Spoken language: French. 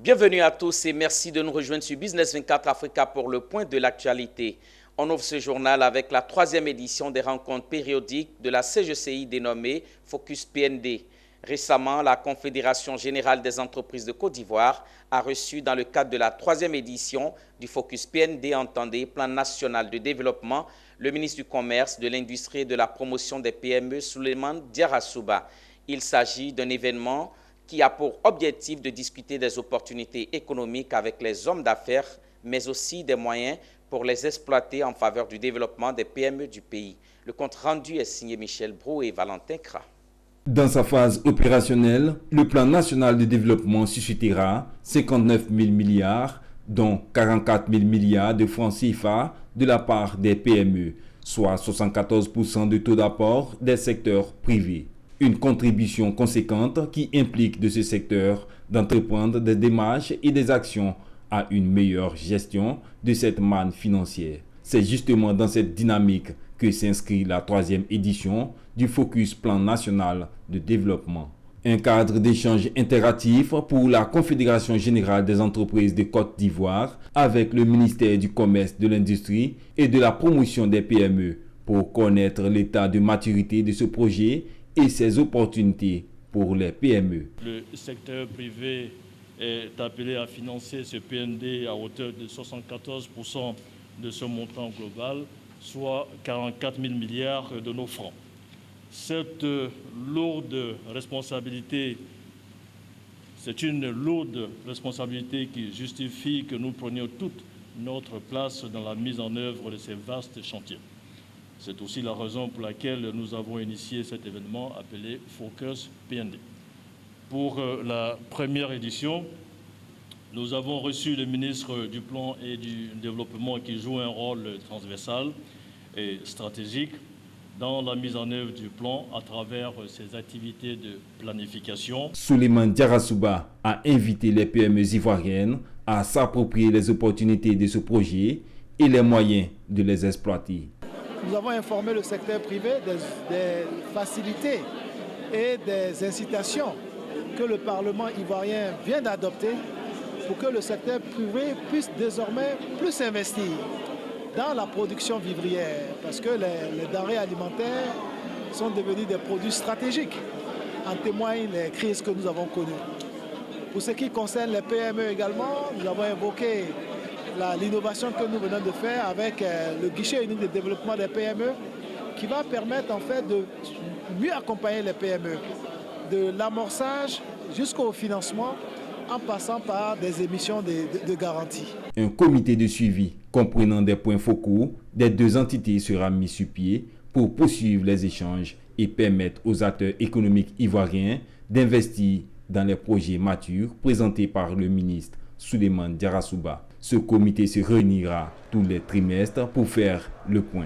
Bienvenue à tous et merci de nous rejoindre sur Business 24 Africa pour le point de l'actualité. On ouvre ce journal avec la 3e édition des rencontres périodiques de la CGCI dénommée Focus PND. Récemment, la Confédération générale des entreprises de Côte d'Ivoire a reçu dans le cadre de la 3e édition du Focus PND, entendez Plan national de développement, le ministre du Commerce, de l'Industrie et de la promotion des PME, Souleymane Diarra-Souba. Il s'agit d'un événement qui a pour objectif de discuter des opportunités économiques avec les hommes d'affaires, mais aussi des moyens pour les exploiter en faveur du développement des PME du pays. Le compte rendu est signé Michel Brou et Valentin Kra. Dans sa phase opérationnelle, le plan national de développement suscitera 59 000 milliards, dont 44 000 milliards de francs CFA de la part des PME, soit 74% de taux d'apport des secteurs privés. Une contribution conséquente qui implique de ce secteur d'entreprendre des démarches et des actions à une meilleure gestion de cette manne financière. C'est justement dans cette dynamique que s'inscrit la 3e édition du Focus Plan national de développement. Un cadre d'échange interactif pour la Confédération générale des entreprises de Côte d'Ivoire avec le ministère du Commerce, de l'Industrie et de la promotion des PME pour connaître l'état de maturité de ce projet et ses opportunités pour les PME. Le secteur privé est appelé à financer ce PND à hauteur de 74% de ce montant global, soit 44 000 milliards de nos francs. Cette lourde responsabilité, c'est une lourde responsabilité qui justifie que nous prenions toute notre place dans la mise en œuvre de ces vastes chantiers. C'est aussi la raison pour laquelle nous avons initié cet événement appelé Focus PND. Pour la première édition, nous avons reçu le ministre du Plan et du Développement qui joue un rôle transversal et stratégique dans la mise en œuvre du plan à travers ses activités de planification. Souleymane Diarra-Souba a invité les PME ivoiriennes à s'approprier les opportunités de ce projet et les moyens de les exploiter. Nous avons informé le secteur privé des facilités et des incitations que le Parlement ivoirien vient d'adopter pour que le secteur privé puisse désormais plus investir dans la production vivrière, parce que les denrées alimentaires sont devenues des produits stratégiques. En témoignent les crises que nous avons connues. Pour ce qui concerne les PME également, nous avons évoqué l'innovation que nous venons de faire avec le guichet unique de développement des PME qui va permettre en fait de mieux accompagner les PME, de l'amorçage jusqu'au financement en passant par des émissions de garantie. Un comité de suivi comprenant des points focaux des 2 entités sera mis sur pied pour poursuivre les échanges et permettre aux acteurs économiques ivoiriens d'investir dans les projets matures présentés par le ministre Souleymane Diarra-Souba. Ce comité se réunira tous les trimestres pour faire le point.